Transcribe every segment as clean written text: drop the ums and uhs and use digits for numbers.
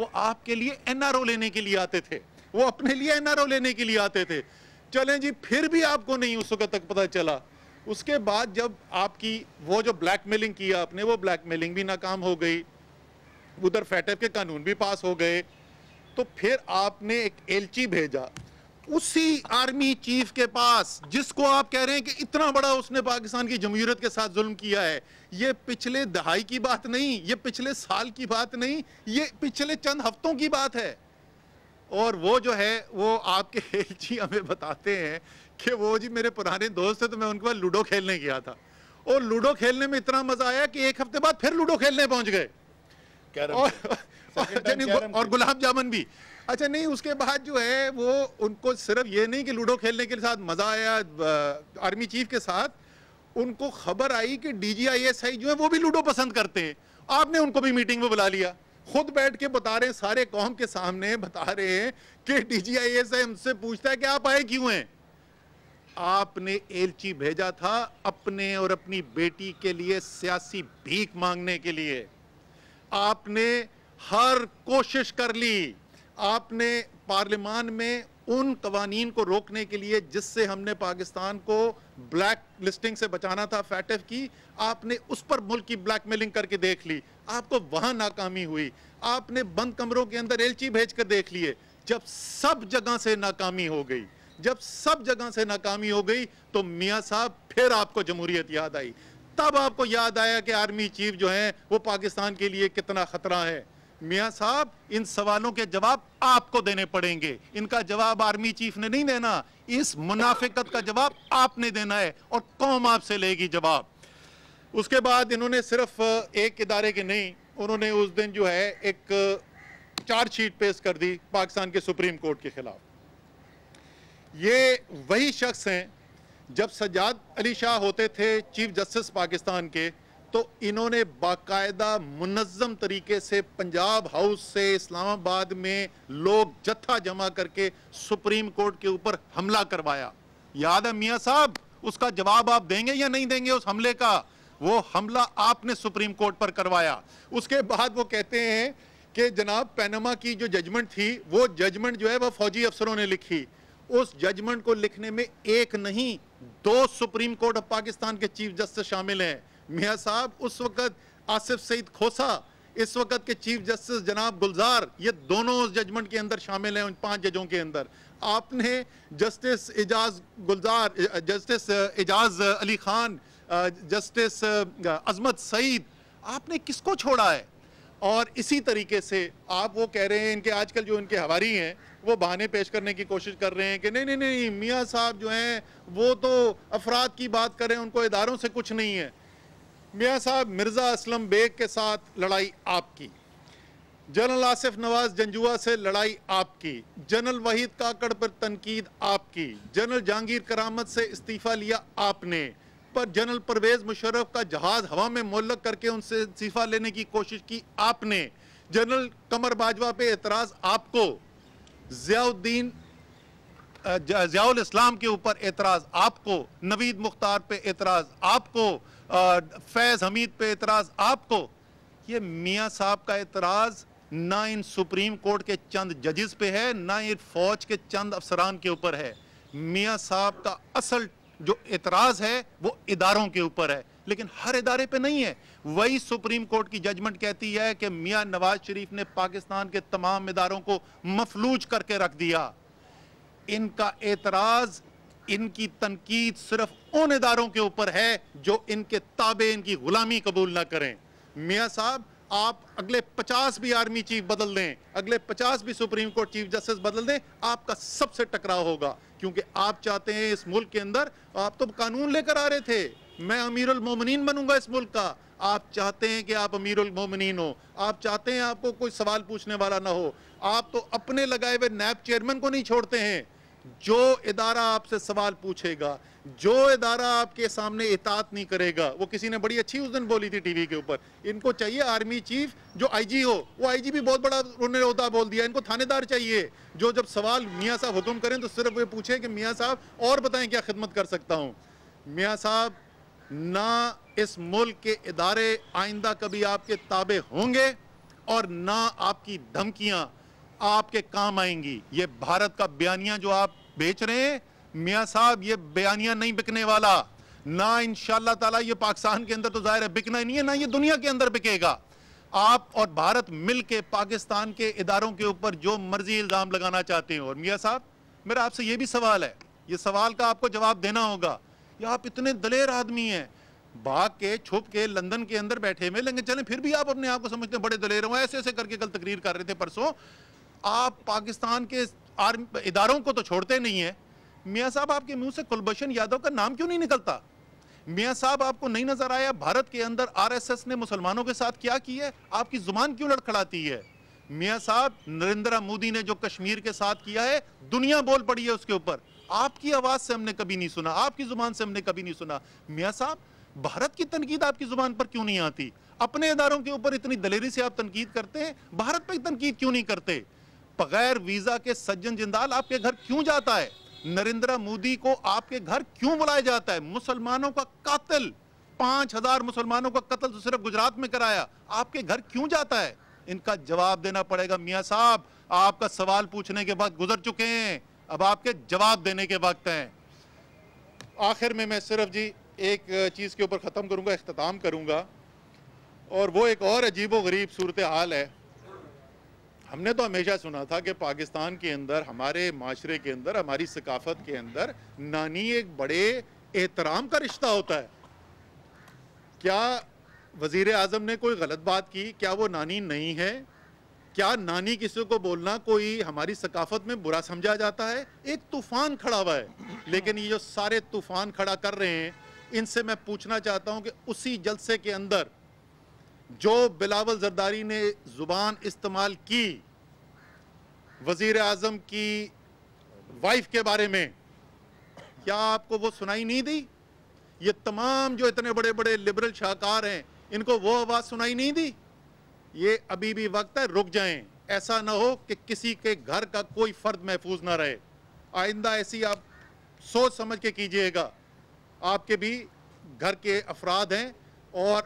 وہ آپ کے لیے NRO لینے کے لیے آتے تھے, وہ اپنے لیے NRO لینے کے لیے آتے تھے. چلیں جی, پھر بھی آپ کو نہیں اس وقت تک پتہ چلا. اس کے بعد جب آپ کی وہ جو بلیک میلنگ کیا آپ نے, وہ بلیک میلنگ بھی ناکام ہو گئی, ادھر فیٹف کے قانون بھی پاس ہو گئے, تو پھر آپ نے ایک ایلچی بھیجا اسی آرمی چیف کے پاس جس کو آپ کہہ رہے ہیں کہ اتنا بڑا اس نے پاکستان کی جمہوریت کے ساتھ ظلم کیا ہے. یہ پچھلے دہائی کی بات نہیں, یہ پچھلے سال کی بات نہیں, یہ پچھلے چند ہفتوں کی بات ہے. اور وہ جو ہے وہ آپ کے ایلچی ہمیں بتاتے ہیں کہ وہ جی میرے پرانے دوست تھے, تو میں ان کے پاس لوڈو کھیلنے گیا تھا, اور لوڈو کھیلنے میں اتنا مزہ آیا کہ ایک ہفتے بعد پھر لوڈو کھیلنے پہنچ گئے, اور گلاب جامن بھی. اچھا نہیں, اس کے بعد جو ہے وہ ان کو صرف یہ نہیں کہ لوڈو کھیلنے کے ساتھ مزہ آیا آرمی چیف کے ساتھ, ان کو خبر آئی کہ DGISI جو ہے وہ بھی لوڈو پسند کرتے ہیں. آپ نے ان کو بھی میٹنگ میں بلا لیا, خود بیٹھ کے بتا رہے ہیں, سارے قوم کے سامنے بتا رہے ہیں کہ DGISI ہم سے پوچھتا ہے کہ آپ آئے کیوں ہیں. آپ نے ایلچی بھیجا تھا اپنے اور اپنی بیٹی کے لیے سیاسی بھیک مانگنے کے لیے. آپ نے ہر کوشش کر لی, آپ نے پارلیمان میں ان قوانین کو روکنے کے لیے جس سے ہم نے پاکستان کو بلیک لسٹنگ سے بچانا تھا فیٹف کی, آپ نے اس پر ملک کی بلیک میلنگ کر کے دیکھ لی, آپ کو وہاں ناکامی ہوئی. آپ نے بند کمروں کے اندر ایلچی بھیج کر دیکھ لیے. جب سب جگہ سے ناکامی ہو گئی, جب سب جگہ سے ناکامی ہو گئی, تو میاں صاحب پھر آپ کو جمہوریت یاد آئی. تب آپ کو یاد آیا کہ آرمی چیف جو ہیں وہ پاکستان کے لیے کتنا خطرہ ہے. میاں صاحب, ان سوالوں کے جواب آپ کو دینے پڑیں گے. ان کا جواب آرمی چیف نے نہیں دینا, اس منافقت کا جواب آپ نے دینا ہے, اور قوم آپ سے لے گی جواب. اس کے بعد انہوں نے صرف ایک ادارے کے نہیں, انہوں نے اس دن جو ہے ایک چارج شیٹ پیش کر دی پاکستان کے سپریم کورٹ کے خلاف. یہ وہی شخص ہیں, جب سجاد علی شاہ ہوتے تھے چیف جسٹس پاکستان کے, تو انہوں نے باقاعدہ منظم طریقے سے پنجاب ہاؤس سے اسلام آباد میں لوگ جتھا جمع کر کے سپریم کورٹ کے اوپر حملہ کروایا. یاد ہے میاں صاحب, اس کا جواب آپ دیں گے یا نہیں دیں گے اس حملے کا؟ وہ حملہ آپ نے سپریم کورٹ پر کروایا. اس کے بعد وہ کہتے ہیں کہ جناب پیناما کی جو ججمنٹ تھی, وہ ججمنٹ جو ہے وہ فوجی افسروں نے لکھی. اس ججمنٹ کو لکھنے میں ایک نہیں 2 سپریم کورٹ آف پاکستان کے چیف جسٹس شامل ہیں. میاں صاحب, اس وقت آصف سعید کھوسا, اس وقت کے چیف جسٹس جناب گلزار, یہ دونوں اس ججمنٹ کے اندر شامل ہیں, ان 5 ججوں کے اندر. آپ نے جسٹس اعجاز گلزار, جسٹس اعجاز علی خان, جسٹس عظمت سعید, آپ نے کس کو چھوڑا ہے؟ اور اسی طریقے سے آپ وہ کہہ رہے ہیں, ان کے آج کل جو ان کے حواری ہیں وہ بہانے پیش کرنے کی کوشش کر رہے ہیں کہ نہیں نہیں نہیں, میاں صاحب جو ہیں وہ تو افراد کی بات کر رہے ہیں, ان کو اداروں سے کچھ نہیں ہے. میاں صاحب, مرزا اسلم بیگ کے ساتھ لڑائی آپ کی, جنرل آصف نواز جنجوعہ سے لڑائی آپ کی, جنرل وحید کاکڑ پر تنقید آپ کی, جنرل جہانگیر کرامت سے استعفیٰ لیا آپ نے, پر جنرل پرویز مشرف کا جہاز ہوا میں معلق کر کے ان سے استعفیٰ لینے کی کوشش کی آپ نے, جنرل قمر باجوہ پہ اعتراض آپ کو, ضیاء الاسلام کے اوپر اعتراض آپ کو, نوید مختار پہ اعتراض آپ کو, فیض حمید پہ اعتراض آپ کو. یہ میاں صاحب کا اعتراض نہ ان سپریم کورٹ کے چند ججز پہ ہے, نہ ان فوج کے چند افسران کے اوپر ہے. میاں صاحب کا اصل جو اعتراض ہے وہ اداروں کے اوپر ہے, لیکن ہر ادارے پہ نہیں ہے. وہی سپریم کورٹ کی ججمنٹ کہتی ہے کہ میاں نواز شریف نے پاکستان کے تمام اداروں کو مفلوج کر کے رکھ دیا. ان کا اعتراض, ان کی تنقید صرف ان اداروں کے اوپر ہے جو ان کے تابع, ان کی غلامی قبول نہ کریں. میاں صاحب, آپ اگلے 50 بھی آرمی چیف بدل دیں, اگلے 50 بھی سپریم کورٹ چیف جسٹس بدل دیں, آپ کا سب سے ٹکراؤ ہوگا, کیونکہ آپ چاہتے ہیں اس ملک کے اندر, آپ تو قانون لے کر آ رہے تھے, میں امیر المومنین بنوں گا اس ملک کا. آپ چاہتے ہیں کہ آپ امیر المومنین ہو, آپ چاہتے ہیں آپ کو کوئی سوال پوچھنے والا نہ ہو. آپ تو اپنے لگائے ہوئے نیب چیئرمین کو نہیں چھوڑتے ہیں. جو ادارہ آپ سے سوال پوچھے گا, جو ادارہ آپ کے سامنے اطاعت نہیں کرے گا, وہ کسی نے بڑی اچھی اس دن بولی تھی ٹی وی کے اوپر, ان کو چاہیے آرمی چیف جو آئی جی ہو, وہ آئی جی بھی بہت بڑا انہوں نے عہدہ بول دیا, ان کو تھانے دار چاہیے جو جب سوال میاں صاحب حکم کریں تو صرف وہ پوچھیں کہ میاں صاحب اور بتائیں کیا خدمت کر سکتا ہوں. میاں صاحب, نہ اس ملک کے ادارے آئندہ کبھی آپ کے تابع ہوں گے, اور نہ آپ کی دھمکیاں آپ کے کام آئیں گی. یہ بھارت کا بیانیہ جو آپ بیچ رہے ہیں میاں صاحب، یہ بیانیہ نہیں بکنے والا. نہ انشاءاللہ تعالیٰ یہ پاکستان کے اندر تو ظاہر ہے بکنا ہی نہیں ہے، نہ یہ دنیا کے اندر بکے گا. آپ اور بھارت مل کے پاکستان کے اداروں کے اوپر جو مرضی الزام لگانا چاہتے ہیں. اور میاں صاحب میرا آپ سے یہ بھی سوال ہے، یہ سوال کا آپ کو جواب دینا ہوگا. یہ آپ اتنے دلیر آدمی ہیں، بھاگ کے چھپ کے لندن کے اندر بیٹھے ہوئے، لیکن چلیں پھر بھی آپ اپنے آپ کو سمجھتے ہیں بڑے دلیر ہوں. ایسے ایسے کر کے کل تقریر کر رہے تھے پرسوں. آپ پاکستان کے اداروں کو تو چھوڑتے نہیں ہیں. میاں صاحب آپ کے منہ سے کلبھوشن یادو کا نام کیوں نہیں نکلتا؟ میاں صاحب آپ کو نہیں نظر آیا بھارت کے اندر آر ایس ایس نے مسلمانوں کے ساتھ کیا کی ہے؟ آپ کی زبان کیوں لڑکھڑاتی ہے؟ میاں صاحب نریندر مودی نے جو کشمیر کے ساتھ کیا ہے دنیا بول پڑی ہے اس کے اوپر. آپ کی آواز سے ہم نے کبھی نہیں سنا، آپ کی زبان سے ہم نے کبھی نہیں سنا. میاں صاحب بھارت کی تنقید آپ کی زبان پر کیوں نہیں آتی؟ اپنے اداروں کے اوپر اتنی دلیری سے آپ تنقید کرتے ہیں، بھارت پہ تنقید کیوں نہیں کرتے؟ بغیر ویزا کے سجن جندال آپ کے گھر کیوں جاتا ہے؟ نریندر مودی کو آپ کے گھر کیوں بلایا جاتا ہے؟ مسلمانوں کا قاتل، 5000 مسلمانوں کا قتل تو صرف گجرات میں کرایا، آپ کے گھر کیوں جاتا ہے؟ ان کا جواب دینا پڑے گا. میاں صاحب آپ کا سوال پوچھنے کے بعد گزر چکے ہیں، اب آپ کے جواب دینے کے وقت ہیں. آخر میں صرف جی ایک چیز کے اوپر ختم کروں گا، اختتام کروں گا، اور وہ ایک اور عجیب و غریب صورتحال ہے. ہم نے تو ہمیشہ سنا تھا کہ پاکستان کے اندر، ہمارے معاشرے کے اندر، ہماری ثقافت کے اندر نانی ایک بڑے احترام کا رشتہ ہوتا ہے. کیا وزیر اعظم نے کوئی غلط بات کی؟ کیا وہ نانی نہیں ہے؟ کیا نانی کسی کو بولنا کوئی ہماری ثقافت میں برا سمجھا جاتا ہے؟ ایک طوفان کھڑا ہوا ہے، لیکن یہ جو سارے طوفان کھڑا کر رہے ہیں ان سے میں پوچھنا چاہتا ہوں کہ اسی جلسے کے اندر جو بلاول زرداری نے زبان استعمال کی وزیر اعظم کی وائف کے بارے میں، کیا آپ کو وہ سنائی نہیں دی؟ یہ تمام جو اتنے بڑے بڑے لبرل شاہکار ہیں ان کو وہ آواز سنائی نہیں دی؟ یہ ابھی بھی وقت ہے، رک جائیں. ایسا نہ ہو کہ کسی کے گھر کا کوئی فرد محفوظ نہ رہے. آئندہ ایسی آپ سوچ سمجھ کے کیجئے گا. آپ کے بھی گھر کے افراد ہیں اور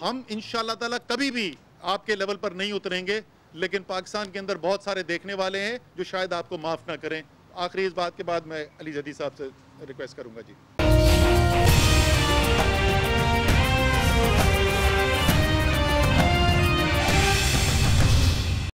ہم انشاءاللہ تعالیٰ کبھی بھی آپ کے لیول پر نہیں اتریں گے، لیکن پاکستان کے اندر بہت سارے دیکھنے والے ہیں جو شاید آپ کو معاف نہ کریں. آخری اس بات کے بعد میں علی جدید صاحب سے ریکویسٹ کروں گا جی.